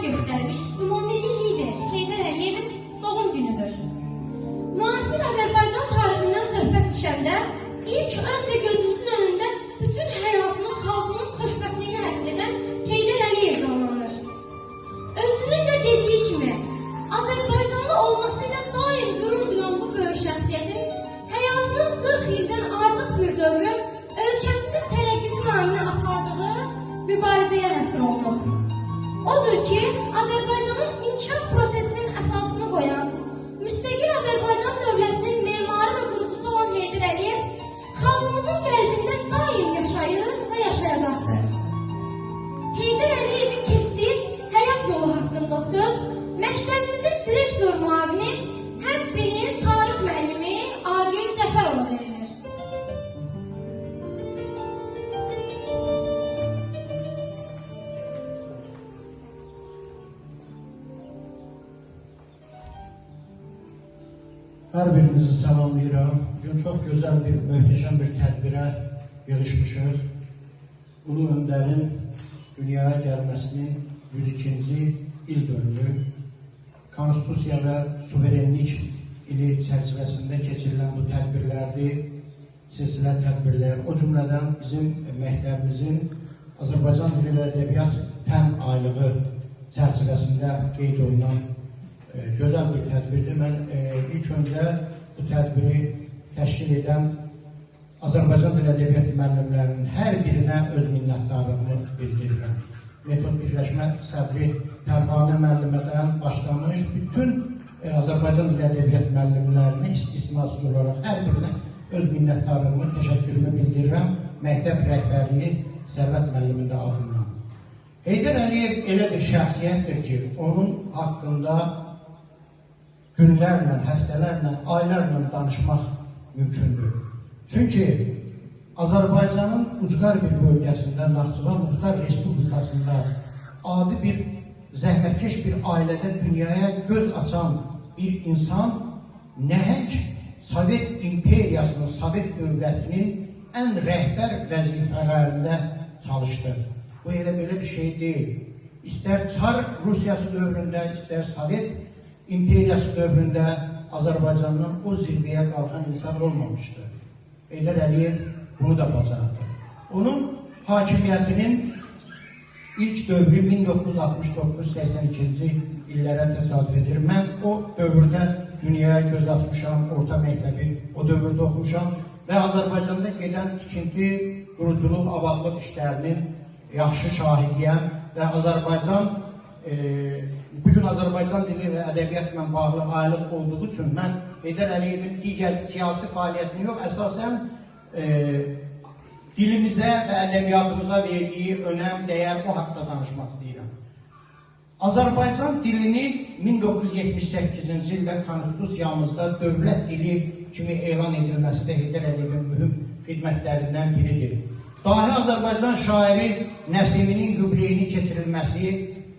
göstərmiş ümummilli lider Heydər Əliyevin doğum günüdür. Müasir Azərbaycan tarixindən söhbət düşəndə ilk öncə gözümüzün önündə bütün həyatını xalqının xoşbəxtliyini həsr edən Heydər Əliyev canlanır. Özünün də dediyi kimi, Azərbaycanlı olmasıyla daim qürur duyan bu böyük şəxsiyyətin həyatının 40 ildən artıq bir dövrü ölkəmizin tərəqqisi naminə apardığı mübarizəyə həsr olunur. Odur ki, Azərbaycanın inkişaf prosesinin əsasını qoyan, müstəqil Azərbaycan dövlətinin memarı və qurucusu olan Heydər Əliyev xalqımızın qəlbində daim yaşayır və yaşayacaqdır. Heydər Əliyevin keçdiyi həyat yolu haqqında söz məktəbimizin direktor müavini, həmçinin tarix müəllimi Agil Cəfərova verilir. Hər birinizi salamlayıram. Bugün çox gözəl bir, möhtəşəm bir tədbirə yığışmışıq. Ulu Öndərin dünyaya gəlməsinin 102-ci il dönümü, Konstitusiya və Suverenlik ili çərçivəsində keçirilən bu tədbirlərdir, silsilə tədbirlər. O cümlədən bizim məktəbimizin Azərbaycan Dili və Ədəbiyyat Fən Aylığı çərçivəsində qeyd olunan gözəl bir tədbirdir. Mən ilk öncə bu tədbiri təşkil edən Azərbaycan Dili Ədəbiyyat müəllimlərinin hər birinə öz minnətdarlığımı bildirirəm. Metod Birləşmə sədri Tərvanə müəllimədən başlamış bütün Azərbaycan Dili Ədəbiyyat müəllimlərinə istisnasız olaraq hər birinə öz minnətdarlığımı, təşəkkürümü bildirirəm. Məktəb rəhbərliyi Sərvət müəllimin də adından. Heydər Əliyev elə bir şəxsiyyətdir ki, onun haqqında günlərlə, həftələrlə, aylarla danışmaq mümkündür. Çünki Azərbaycanın ucqar bir bölgəsində, Naxçıvan Muxtar Respublikasında adi bir, zəhmətkeş bir ailədə dünyaya göz açan bir insan nəhəng Sovet imperiyasının, Sovet dövlətinin ən rəhbər vəzifələrində çalışdı. Bu elə belə bir şey deyil. İstər Çar Rusiyası dövründə, istər Sovet imperiyası dövründə Azərbaycandan o zirvəyə qalxan insan olmamışdır. Heydər Əliyev bunu da bacardı. Onun hakimiyyətinin ilk dövrü 1969-82-ci illərə təsadüf edir. Mən o dövrdə dünyaya göz açmışam, orta məktəbi o dövrdə oxumuşam və Azərbaycanda gedən tikinti, quruculuq, abadlıq işlərinin yaxşı şahidiyəm və Azərbaycan bugün Azərbaycan dili və ədəbiyyatla bağlı aylıq olduğu üçün mən Heydər Əliyevin digər siyasi fəaliyyətini yox, əsasən dilimizə və ədəbiyyatımıza verdiyi önəm, dəyər o haqda danışmaq istəyirəm. Azərbaycan dilini 1978-ci ildə Konstitusiyamızda dövlət dili kimi elan edilməsi də Heydər Əliyevin mühüm xidmətlərindən biridir. Dahi Azərbaycan şairi Nəsiminin yubileyini keçirilməsi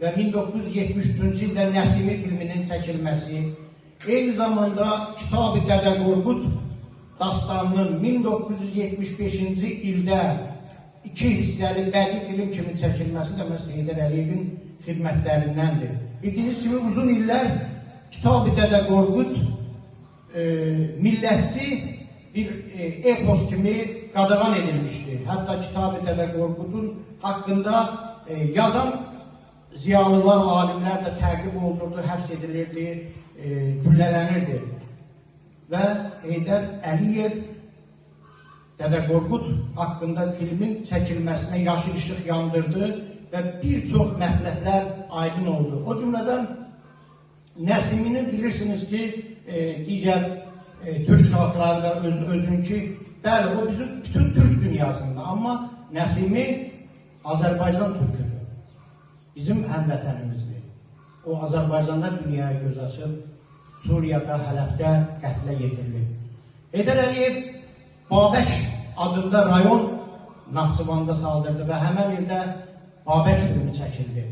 və 1973-cü ildə Nəsimi filminin çəkilməsi, eyni zamanda Kitab-ı Dədə Qorqud dastanının 1975-ci ildə 2 hissəli bədii film kimi çəkilməsi də məhz Heydər Əliyevin xidmətlərindəndir. Bildiyiniz kimi uzun illər Kitab-ı Dədə Qorqud millətçi bir epos kimi qadağan edilmişdir. Hətta Kitab-ı Dədə Qorqudun haqqında yazan ziyalılar, alimlər də təqib olunurdu, həbs edilirdi, güllələnirdi. Və Heydər Əliyev Dədə Qorqud haqqında filmin çəkilməsinə yaşıl işıq yandırdı və bir çox mətləblər aydın oldu. O cümlədən Nəsimini bilirsiniz ki, digər Türk xalqları da özünki, bəli, o bizim bütün Türk dünyasında, amma Nəsimi Azərbaycan türküdür. Bizim həmvətənimizdir. O Azərbaycanda dünyaya göz açıb, Suriyada, Hələbdə qətlə yetirilib. Heydər Əliyev Babək adında rayon Naxçıvanda saldırdı və həmən ildə Babək filmi çəkildi.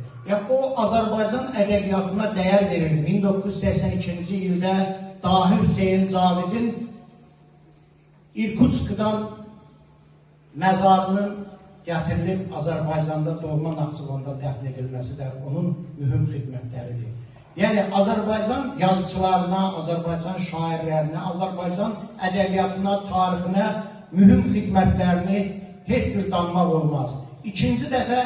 O Azərbaycan ədəbiyyatına dəyər verir. 1982-ci ildə Dahi Hüseyin Cavidin İrkutskdan məzarının gətirilib Azərbaycanda doğma Naxçıvanda dəfn edilməsi də onun mühüm xidmətləridir. Yəni Azərbaycan yazıçılarına, Azərbaycan şairlərinə, Azərbaycan ədəbiyyatına, tarixinə mühüm xidmətlərini heç cür danmaq olmaz. İkinci dəfə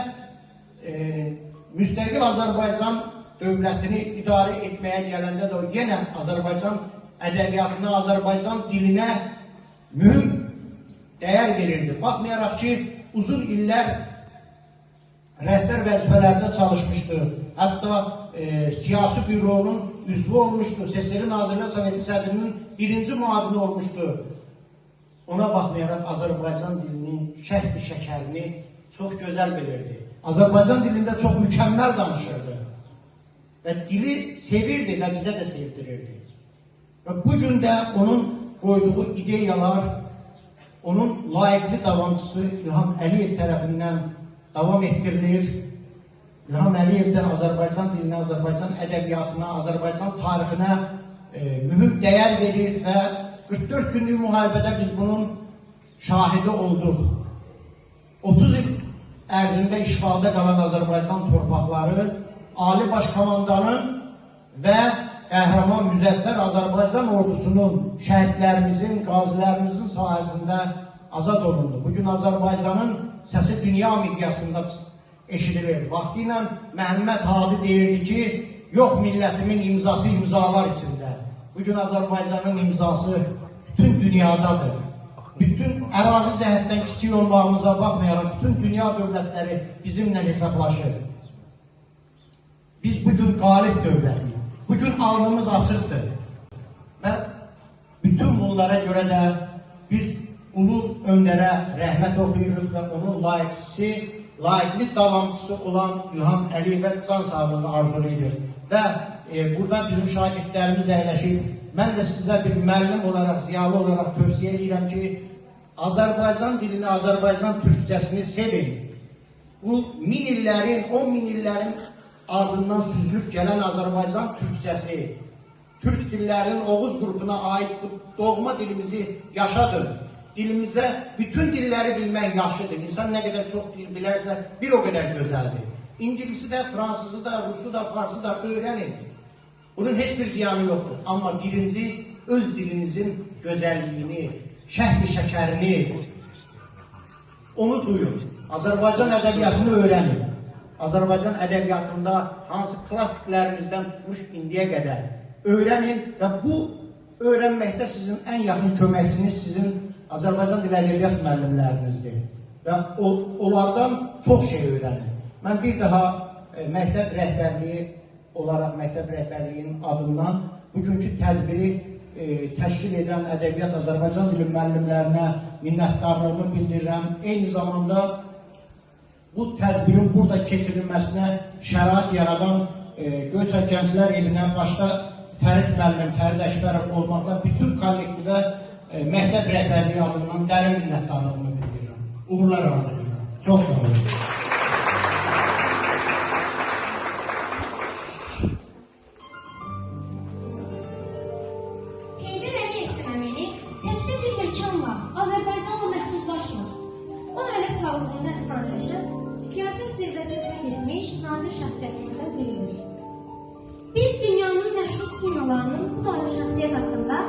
müstəqil Azərbaycan dövlətini idarə etməyə gələndə də o yenə Azərbaycan ədəbiyyatına, Azərbaycan dilinə mühüm dəyər verirdi. Baxmayaraq ki, uzun illər rəhbər vəzifələrdə çalışmışdı. Hətta siyasi büronun üzvü olmuşdu. SSR Nazirlər Soveti sədrinin birinci müavini olmuşdu. Ona baxmayaraq Azərbaycan dilinin şərh-i şəkərini çox gözəl bilirdi. Azərbaycan dilində çox mükəmməl danışırdı. Və dili sevirdi və bizə də sevdirirdi. Və bugün də onun qoyduğu ideyalar, onun layiqli davamçısı İlham Əliyev tərəfindən davam etdirilir. İlham Əliyevdən Azərbaycan dilinə, Azərbaycan ədəbiyyatına, Azərbaycan tarixinə mühüm dəyər verir və 44 günlük müharibədə biz bunun şahidi olduq. 30 il ərzində işğalda qalan Azərbaycan torpaqları Ali Baş Komandanın və qəhrəman müzəffər Azərbaycan ordusunun, şəhidlərimizin, qazilərimizin sayəsində azad olundu. Bugün Azərbaycanın səsi dünya miqyasında eşidilir. Vaxtilə Məhəmməd Hadi deyirdi ki, yox millətimin imzası imzalar içində. Bugün Azərbaycanın imzası bütün dünyadadır. Bütün ərazi cəhətdən kiçik olmağımıza baxmayaraq bütün dünya dövlətləri bizimlə hesablaşır. Biz bugün qalib dövlətik. Bugün alnımız açıqdır. Və bütün bunlara görə də biz ulu öndərə rəhmət oxuyuruq və onun layiqli davamçısı olan İlham Əliyevə can sağlığı arzulayır. Və burada bizim şagirdlərimiz əyləşib. Mən də sizə bir müəllim olaraq, ziyalı olaraq tövsiyə edirəm ki, Azərbaycan dilini, Azərbaycan türkcəsini sevin. Bu 1000 illərin, 10.000 illərin ardından süzülüb gələn Azərbaycan türkcəsi, türk dillərinin Oğuz qrupuna aid doğma dilimizi yaşadın. Dilimizə bütün dilləri bilmək yaxşıdır. İnsan nə qədər çox dil bilərsə, bir o qədər gözəldir. İngilisi də, fransızı da, rusu da, farsı da öyrənin. Bunun heç bir ziyanı yoxdur. Amma birinci, öz dilinizin gözəlliyini, şərh-i şəkərini onu duyun. Azərbaycan ədəbiyyatını öyrənin. Azərbaycan ədəbiyyatında hansı klassiklərimizdən tutmuş indiyə qədər öyrənin və bu öyrənməkdə sizin ən yaxın köməkçiniz sizin Azərbaycan dil ədəbiyyat müəllimlərinizdir və onlardan çox şey öyrənin. Mən bir daha məktəb rəhbərliyi olaraq məktəb rəhbərliyinin adından bugünkü tədbiri təşkil edən ədəbiyyat Azərbaycan dili müəllimlərinə minnətdarlığımı bildirirəm. Eyni zamanda bu tədbirin burada keçirilməsinə şərait yaradan Göyçay Gənclər Evinə başda Fərid müəllim, Fərid Əşbərov olmaqla bütün kollektivə məktəb rəhbərliyi adından dərin minnətdarlığımı bildirirəm. Uğurlar arzu edirəm. Çox sağ olun. Heydər Əliyev fenomeni təkcə bir məkanla, Azərbaycanla məhdudlaşmır. O hələ sağlığında əfsanələşib, siyasət zirvəsini fəth etmiş nadir şəxsiyyətlərdən biridir. Biz dünyanın məşhur simalarının bu dair şəxsiyyət haqqında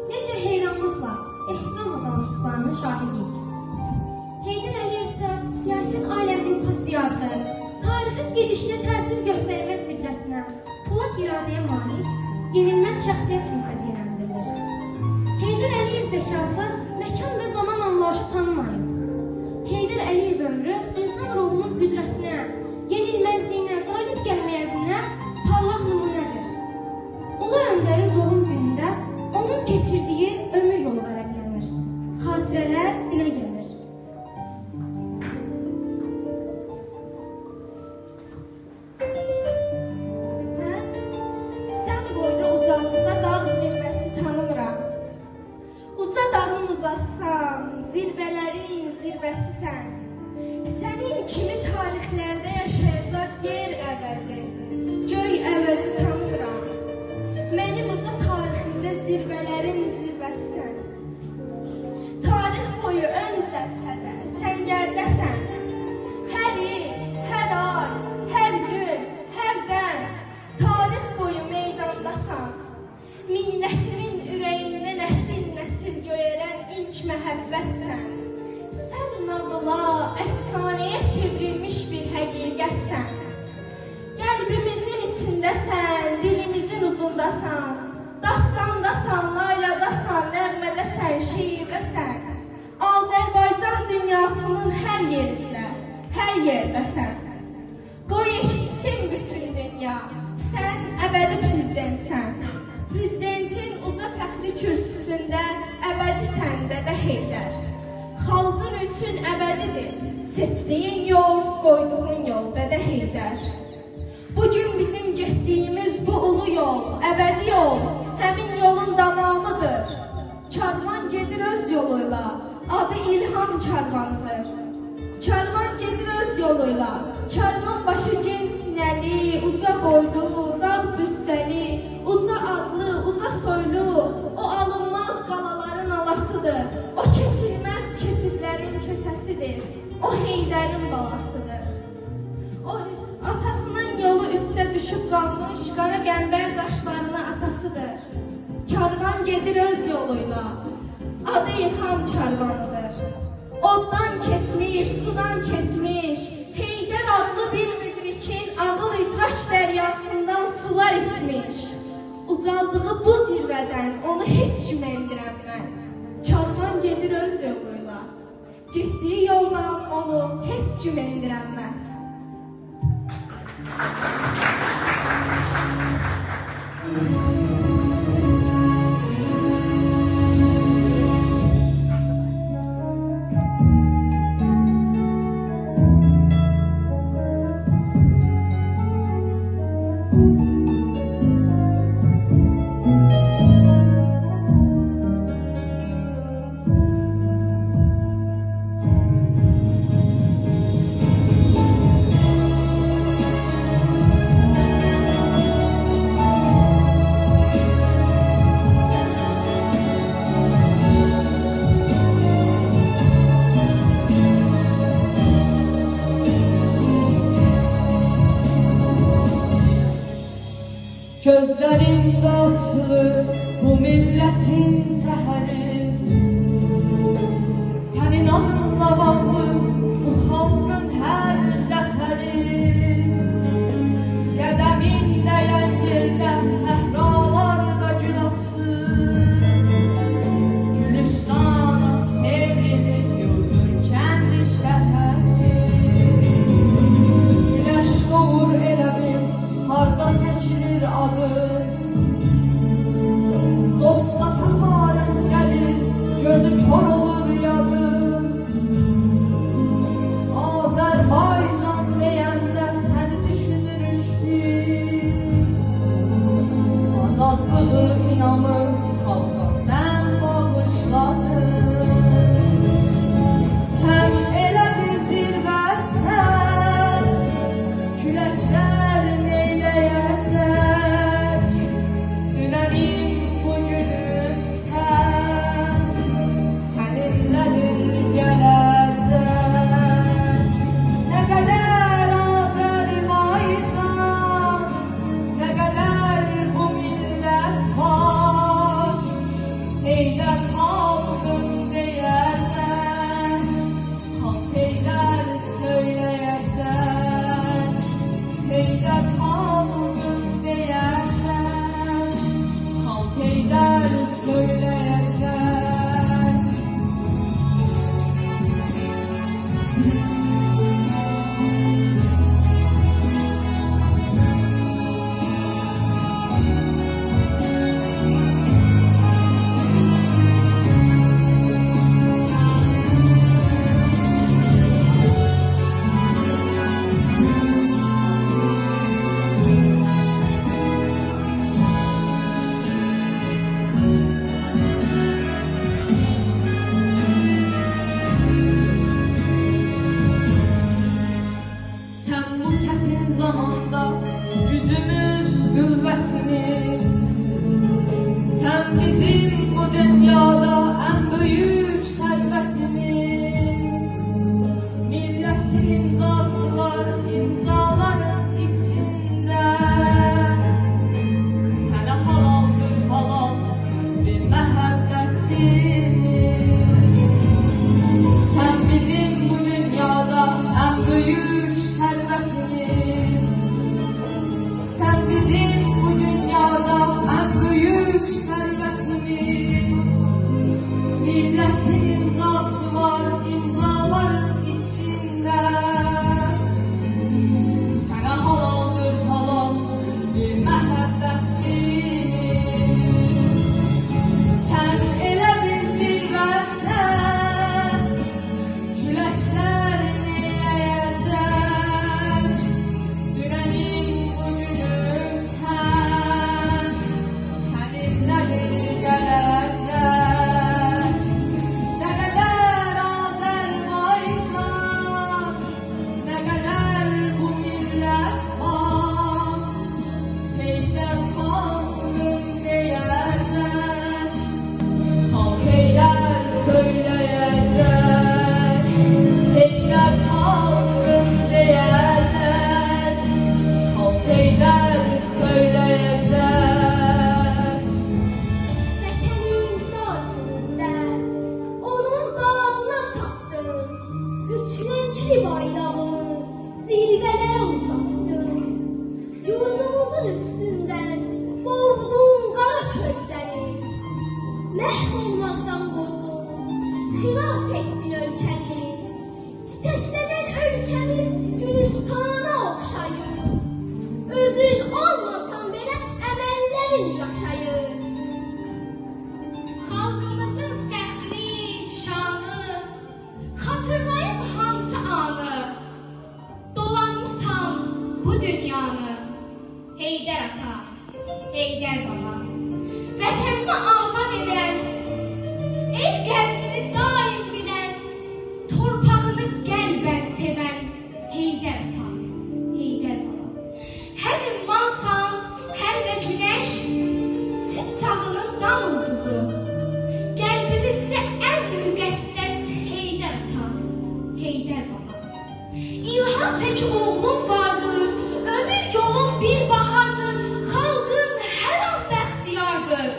necə heyranlıqla, ehtiramla danışdıqlarının şahidiyik. Heydər Əliyev siyasət aləminin patriarxı, tarixin gedişinə təsir göstərmək qüdrətinə, polad iradəyə malik, yenilməz şəxsiyyət kimi səciyyələndirilir. Heydər Əliyev zəkası məkan və zaman anlayışı tanımayıb. Heydər Əliyev ömrü insan ruhunun qüdrətinə, yenilməzliyinə, qalib gəlməyə əzminə parlaq nümunədir. Ulu öndərin doğum günündə onun keçirdiyi ömür yolu vərəqlənir. Xatirələr dilə gəlir. Mən sən boyda ucalıqda dağ zirvəsi tanımıram. Uca dağın ucasan, zirvələrin zirvəsisən. Sən söhbətsən. Sən nağıla, əfsanəyə çevrilmiş bir həqiqətsən. Qəlbimizin içindəsən, dilimizin ucundasan. Dastandasan, layladasan, nəğmədəsən, şeirdəsən. Azərbaycan dünyasının hər yerində, hər yerdəsən. Qoy eşitsin bütün dünya, sən əbədi prezidentsən. Prezidentin uca fəxri kürsüsündə əbədisən Dədə Heydər. Xalqın üçün əbədidir, seçdiyin yol, qoyduğun yol Dədə Heydər. Bugün bizim getdiyimiz bu ulu yol, əbədi yol, həmin yolun davamıdır. Karvan gedir öz yoluyla, adı İlham Karvanıdır. Karvan gedir öz yoluyla, karvan başı gen sinəli, uca boylu, dağ cüssəli, uca adlı, uca soylu, o alınmaz qalaların alasıdır. O keçilməz keçidlərin keçəsidir, o Heydərin balasıdır. O atasının yolu üstə düşüb qalmış qara qəmbər daşlarına atasıdır. Karvan gedir öz yoluyla, adı İlham Karvanıdır. Oddan keçmiş, sudan keçmiş, Heydər adlı bir müdrikin ağıl idrak dəryasından sular içmiş. Ucaldığı bu zirvədən onu heç kim endirəməz. Karvan gedir öz yoluyla, getdiyi yolla onu heç kim endirəməz. Gözlerinde açılır bu milletin səhəri. Sənin adınla bağlı bu xalqın hər zəfəri. Qədəmin dəyən yerdə səhralarda gül açır. Gülüstana çevrilir yurdun kəndi şəhəri. Güneş doğur elə bil harda çəkilir adı. Dosta fəxarət gəlir, gözü kör olur yadı. Azərbaycan deyəndə səni düşünürük biz. Azadlığı inanır xalqa sən bağışladın. Sən elə bir zirvəsən, küləklər neyləyəcək? Dünənim bugünüm sən, səninlədir gələcək. Nə qədər Azərbaycan, nə qədər bu millət var, Heydər xalqım deyəcək, xalq Heydər söyləyəcək. Heydər xalqım deyəcək, xalq Heydər söyləyəcək. Sən bu çətin zamanda gücümüz, qüvvətimiz. Sən bizim bu dünyada ən böyük sərvətimiz. Millətin imzası var imzaların içində. Sənə halaldır halal bir məhəbbətimiz. Heydər xanım deyəcək, Xan Heydər söyləyəcək, Heydər xanım deyəcək, Xan Heydər söyləyəcək. Vətənin dar günündə onun qanadına çatdım. Üç renkli bayrağımı zirvələrə uzattım. Yurdumuzun üstündən qovdum qara kölgəni. Məhv olmaqdan qorxdum, xilas etdin ölkəni. Çiçəklənən ölkəmiz Gülüstana oxşayır. Özün olmasan belə əməllərin yaşayır. Xalqımızın fəxri, şanı, xatırlayıb hansı anı, dolanmışsan bu dünyanı. Heydər ata, Heydər baba, vətənini azad edən, el qədrini daim bilən, torpağını qəlbən sevən Heydər ata, Heydər baba. Həm ümmansan, həm də günəş, süd çağının qan ulduzu. Qəlbimizdə ən müqəddəs Heydər ata, Heydər baba. İlham tək oğlum vardır, ömür yolun bir bahardır, xalqın hər an bəxtiyardır.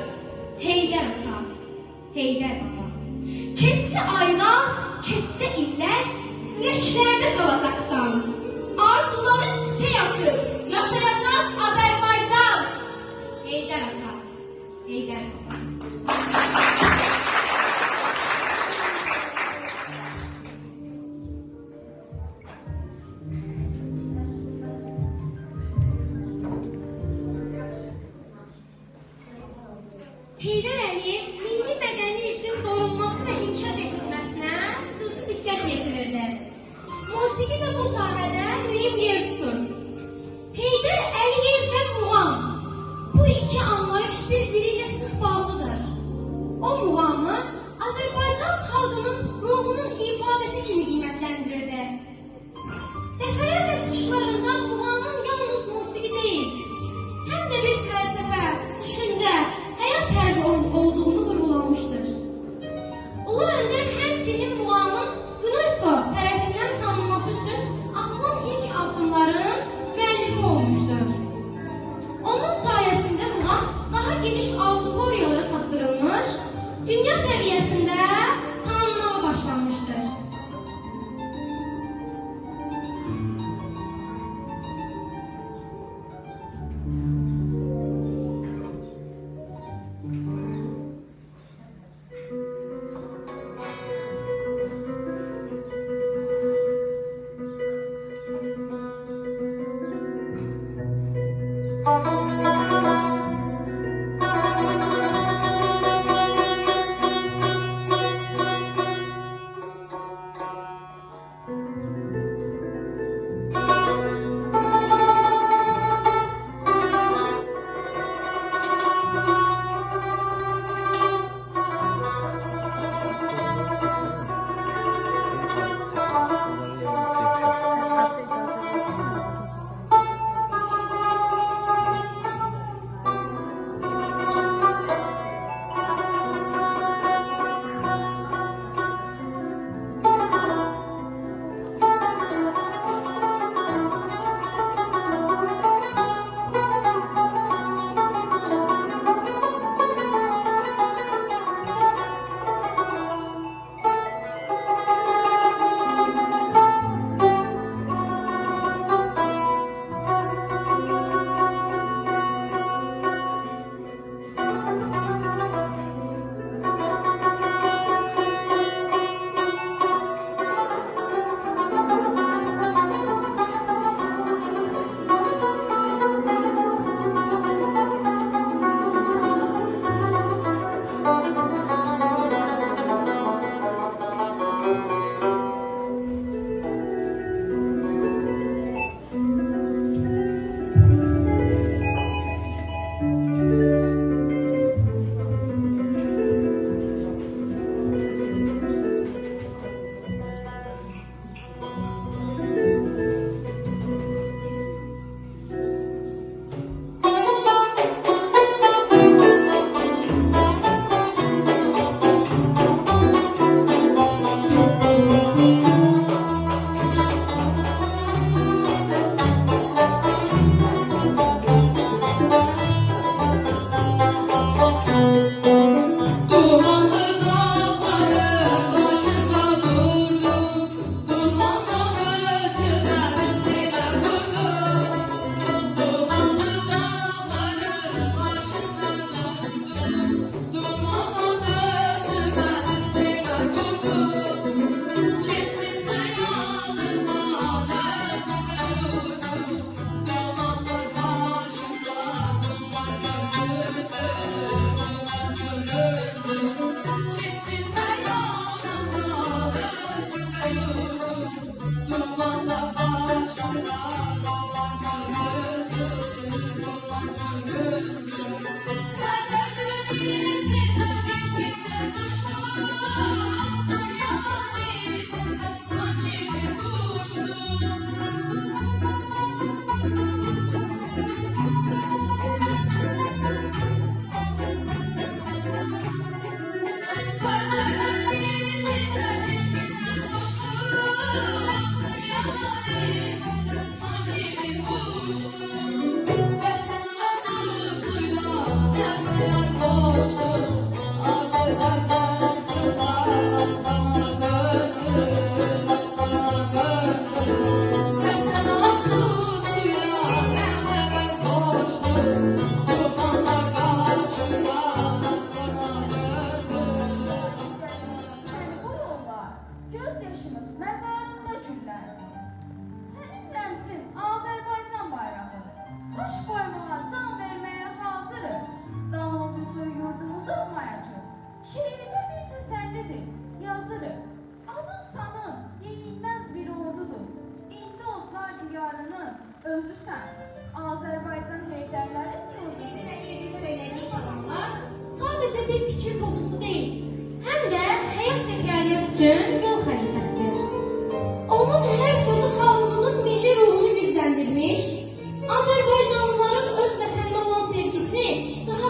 Heydər ata, Heydər baba. Keçsə aylar, keçsə illər, ürəklərdə qalacaqsan. Arzuların çiçək atıb, yaşayacaq Azərbaycan. Heydər ata, Heydər baba. Heydər Əliyev milli mədəni irsin qorunması və inkişaf edilməsinə xüsusi diqqət yetirirdi. Musiqi də bu sahədə mühüm yer tutur. Heydər Əliyev və muğam. Bu iki anlayış birbiriyle sıx bağlıdır. O muğamı Azərbaycan xalqının ruhunun ifadəsi kimi qiymətləndirirdi. Dəfələrlə çıxışlarında muğamın yalnız musiqi deyil, həm də bir fəlsəfə, düşüncə, həyat tərzi olduğunu vurgulamışdır. Ulu Öndər həmçinin muğamın UNESCO tərəfindən tanınması üçün atılan ilk addımların müəllifi olmuşdur. Onun sayəsində muğam daha geniş auditoriyalara çatdırılmış, dünya səviyyəsində tanınmağa başlanmışdır.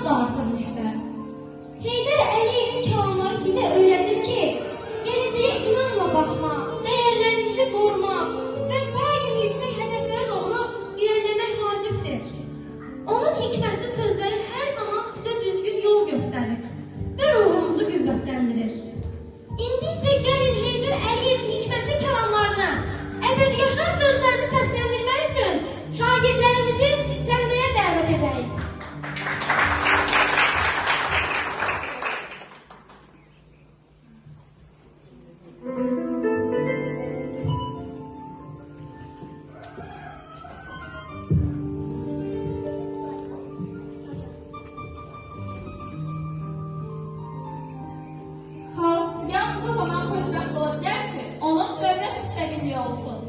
dağıtılmışlar. Heydər Əliyevin kəlamları bizə öyrədir ki, gələcəyə inanla baxmaq, dəyərlərimizi qorumaq və daim yüksək hədəflərə doğru irəliləmək vacibdir. Onun hikmətli sözləri hər zaman bizə düzgün yol göstərir və ruhumuzu qüvvətləndirir. İndi isə gəlin Heydər Əliyevin hikmətli kəlamlarını, əbədi yaşar sözlərini səsləndirmək üçün şagirdlərimizi səhnəyə dəvət edək. Xalq yalnız o zaman xoşbəxt ola bilər ki, onun dövlət müstəqilliyi olsun.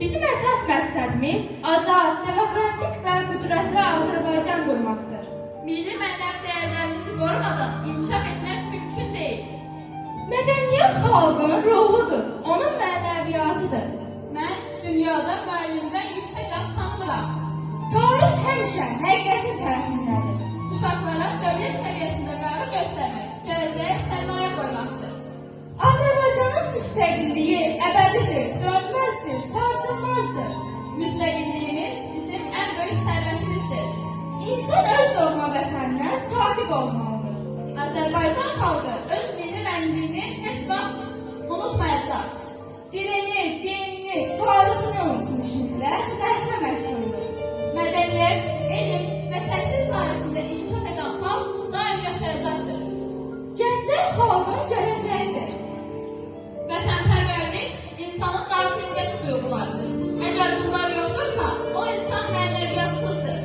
Bizim əsas məqsədimiz azad, demokratik və qüdrətli Azərbaycan qurmaqdır. Milli mənəvi dəyərlərimizi qorumadan inkişaf etmək mümkün deyil. Mədəniyyət xalqın ruhudur, onun mənəviyyatıdır. Mən dünyada müəllimdən yüksək ad tanımıram. Tarix həmişə həqiqətin tərəfindədir. Uşaqlara dövlət səviyyəsində qayğı göstərmək, gələcəyə sərmayə qoymaqdır. Azərbaycanın müstəqilliyi əbədidir, dönməzdir, sarsılmazdır. Müstəqilliyimiz bizim ən böyük sərvətimizdir. İnsan öz doğma vətəninə sadiq olmalıdır. Azərbaycan xalqı öz milli mənliyini heç vaxt unutmayacaq. Dilini, dinini, tarixini unutmuşlar, məhvə məhkumdur. Mədəniyyət, elm və təhsil sayəsində inkişaf edən xalq daim yaşayacaqdır. Gənclər xalqın gələcəyidir. Vətənpərvərlik insanın daxilindəki duyğulardır. Əgər bunlar yoxdursa, o insan mənəviyyatsızdır.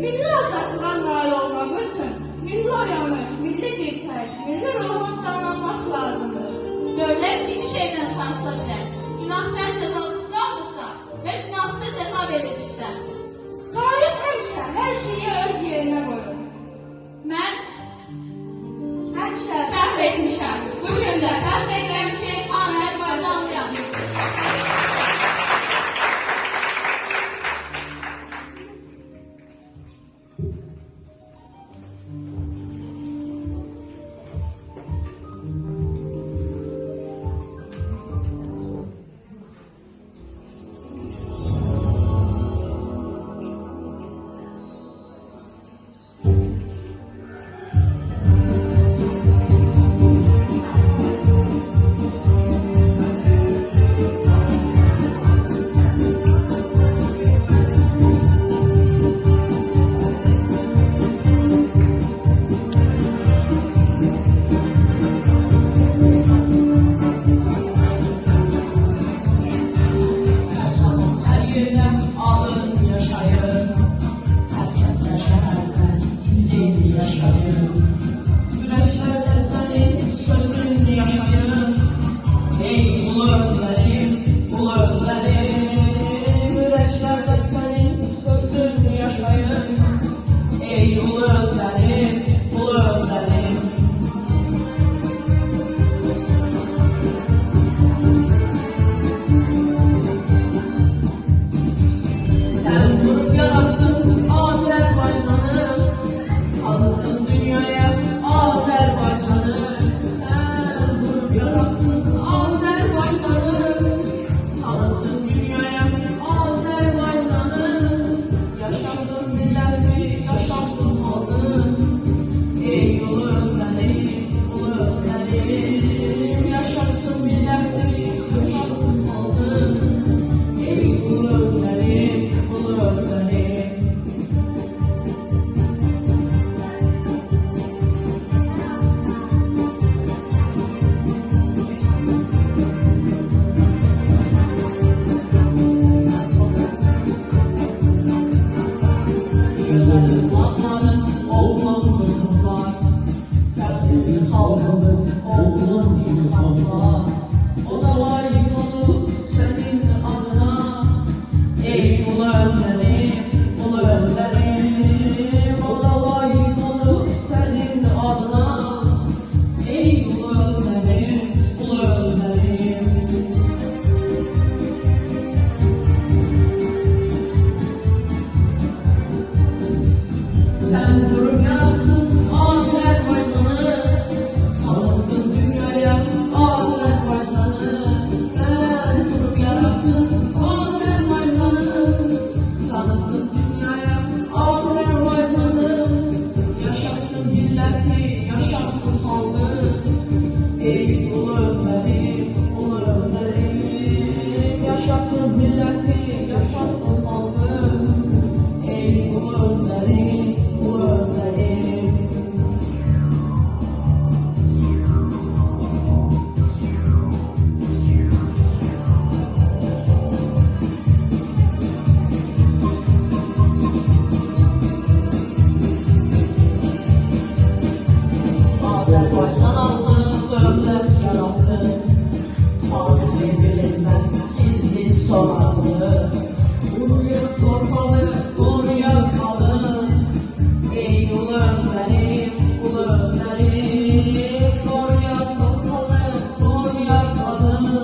Milli azadlığa nail olmaq üçün milli oyanış, milli dirçəliş, milli ruhun canlanması lazımdır. Dövlət iki şeydən sarsıla bilər. Günahkar cəzasız qaldıqda və günahsız cəza verildikdə. Tarix həmişə hər şeyi öz yerinə qoyur. Mən Həmişə fəxr etmişəm. Bu gün də fəxr edirəm ki, Azərbaycanlıyam. Sen dur yarattın Azerbaycan adlı dövlət yarattı. Tarihi bilinməz sildi sonardı. Uruyur torpağı, qoruyar qanı. Ey ulu öndərim, ulu öndərim. Qoruyar torpağı, qoruyar qanı.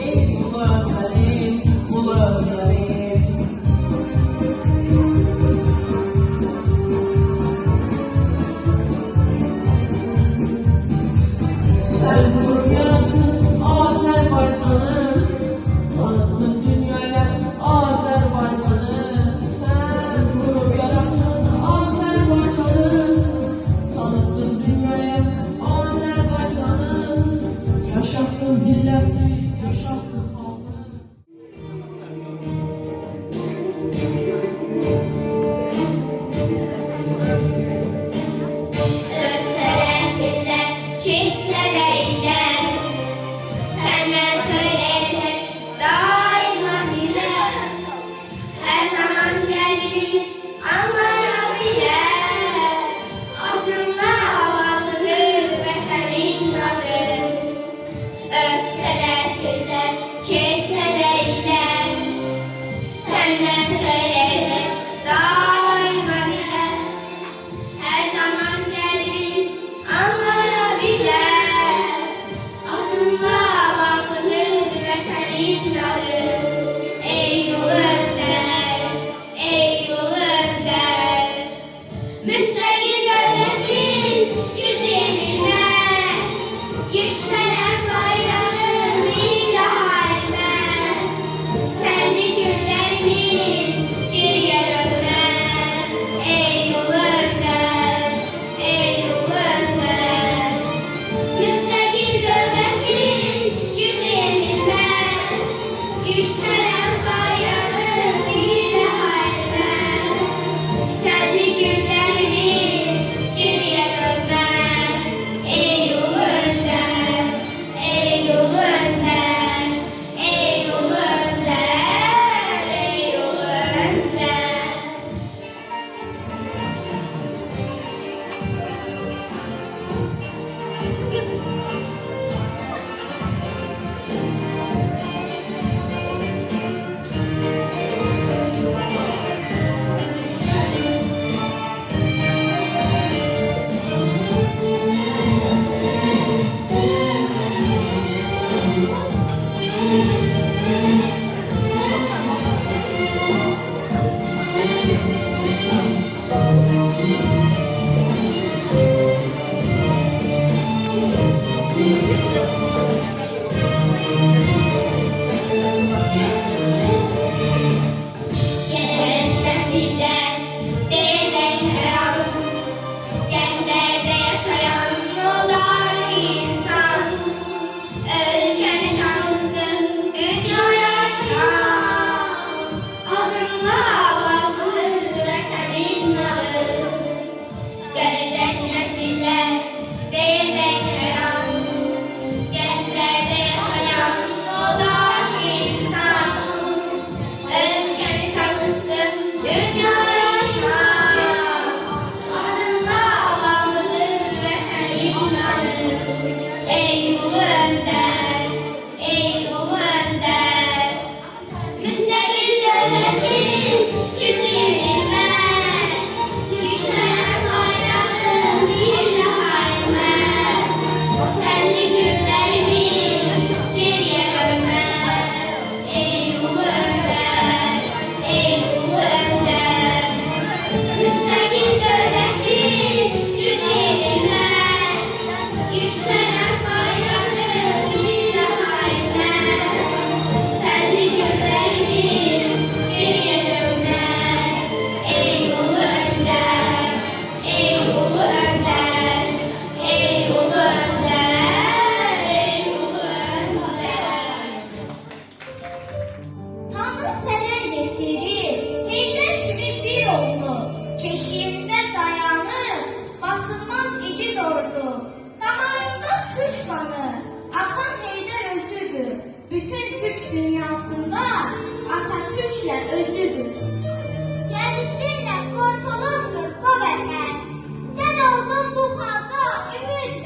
Ey ulu öndərim, ulu öndərim. Sen nur yarattın Azerbaycan'ı, tanıttın dünyaya Azerbaycan'ı. Sen nur yarattın Azerbaycan'ı, tanıttın dünyaya Azerbaycan'ı. Yaşattın milleti, yaşattın halkı. Ötseler, çiftseler, senden söyleyecek daima bilir. Her zaman geliriz anlayabilir. Adınla havalıdır vatanın adı. Ötseler, çiftseler, senden söyleyecek daima bilir. Her zaman geliriz anlayabilir. Adınla bağlıdır vatanın adı. Ey ulu önder, ey ulu önder. Müstakil devletin gücü yenilmez. Yükselen bayrağın bir daha eğmez. Senli günlerimiz geriye dönmez. Ey ulu önder, ey ulu önder. Müstakil devletin gücü yenilmez. Yükselen bayrağın bir daha eğmez. Senli günlerimiz geriye dönmez. Ey ulu önder, ey ulu önder. Ey ulu önder, ey ulu önder. Gelecek nesiller diyecekler an, genlerde yaşayan olar insan. Ölçeni tanıdın dünyaya inan. Adınla bağlıdır vatanın adı. Gelecek nesiller diyecekler an, genlerde yaşayan olar insan. Ölçeni tanıttın dünyaya inan. Adınla bağlıdır vatanın adı. Ey ulu önder, ey ulu önder. Müstakil devletin gücü yenilmez. Yükselen bayrağın bir daha eğmez. Senli günlerimiz geriye dönmez. Ey ulu önder, ey ulu önder. Müstakil devletin gücü yenilmez. Yükselen bayrağın bir daha eğmez. Senli günlerimiz geriye dönmez. Ey ulu önder, ey ulu önder. Ey ulu önder, ey ulu önder. Tanrı sənə yetirir, Heydər kimi bir oldu. Keşiyində dayanır, basılmaz igid ordu. Damarında Türk kanı, axan Heydər özüdür. Bütün Türk dünyasında Atatürk'lə özüdür. Gelişinle kurtulurdur bu vətən. Sen oldun bu halka ümid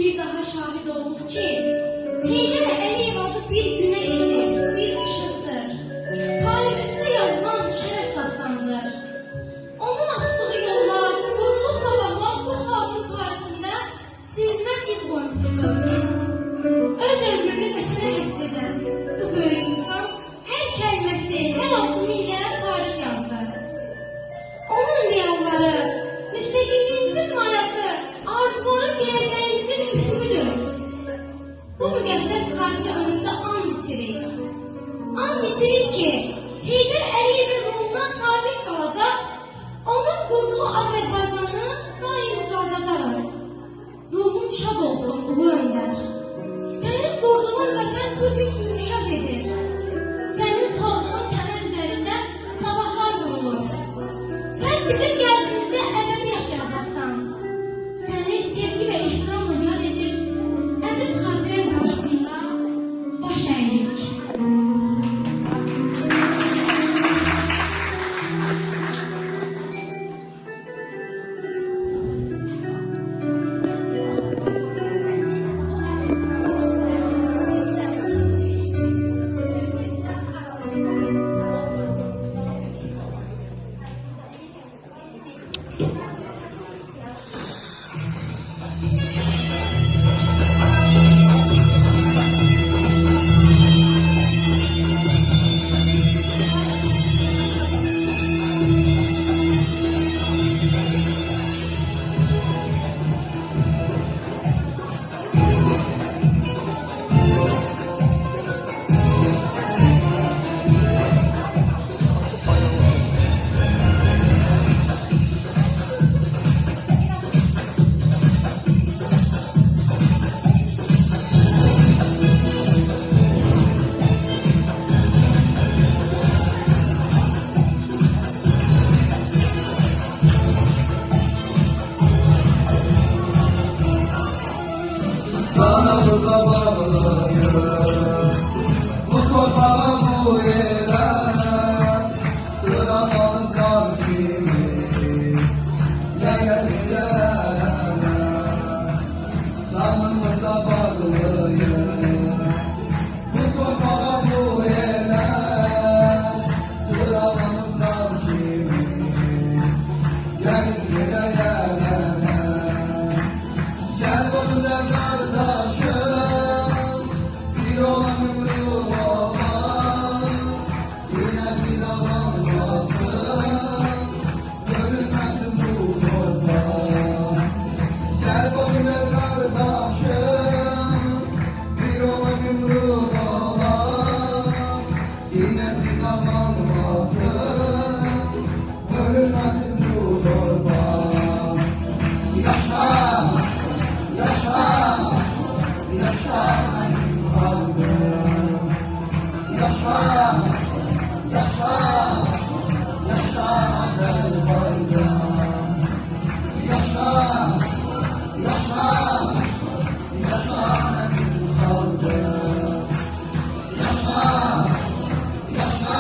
bir daha şahit olduk ki Heydər Əliyev adı bir güneştir, bir ışıqdır. Tarihimize yazılan şərəf dastanıdır. Onun açtığı yollar, qurduğu sabahlar bu xalqın tarixində silinməz iz qoymuşdur. Öz ömrünü vətənə həsr edən bu böyük insan hər kəlməsi, hər addımı ilə tarix yazdı. Onun idealları, müstəqilliyimizin ayakı, arzuları gələcəyimizin üfüqüdür. Bu müqəddəs xatirə önündə and içirik. And içirik ki, Heydər Əliyevin ruhuna sadiq qalacaq, onun qurduğu Azərbaycanı daim ucaldacaq. Ruhun şad olsun, ulu öndər. Sənin qurduğun vətən bugün inkişaf edir. Sənin sağlığın təməl üzərində sabahlar vurulur. Sən bizim qəlbimizdə əbədi yaşayacaqsan. Səni sevgi və ehtiramla yad edir. Əziz xatirəm qarşısında baş əyirik. Sanamıza bağlayır bu torpağa bu yere sıraladı kalbimi yerlere. Sanamıza bağlayır bu torpağa bu yere sıraladı kalbimi yerlere. Gel başımda kardeşim, bir olan ömrü olan, sinesi dağlanmasın, görünmesin bu torpağ. Gel başımda kardeşim, bir olan ömrü olan, sinesi dağlanmasın, görünmesin bu torpağ. Yaşa! Yaşa, yaşa benim kalbim. Yaşa, yaşa, yaşa Azerbaycan. Yaşa, yaşa, yaşa benim kalbim. Yaşa, yaşa,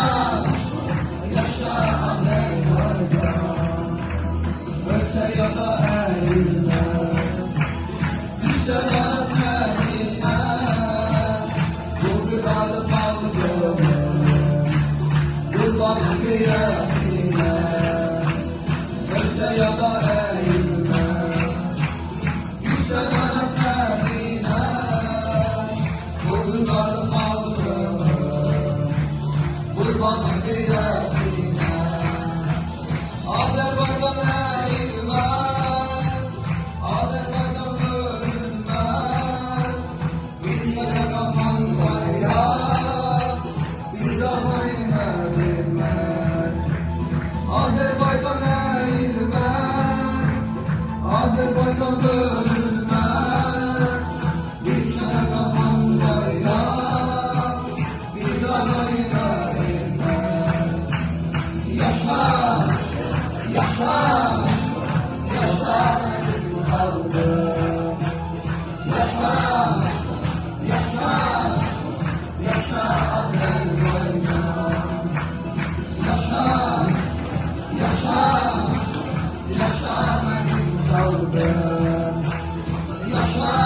yaşa Azerbaycan. Ölse ya da eğilmez. Kurbanın kıymetine ölse ya da eğilmez. Yükselen sevdiğine kurbanın kaldırır. Kurbanın kıymetine Azerbaycan eğilmez. Azerbaycan bölünmez. Bir kere kapan bayrak, bir daha inmez. Azerbaycan eğilmez. Azerbaycan bölünmez. Bir kere kapan bayrak, bir daha inmez. Yaşa, yaşa, yaşa benim kalbim. Yaşa, yaşa, yaşa Azerbaycan. Yaşa, yaşa, yaşa benim kalbim. Yaşa.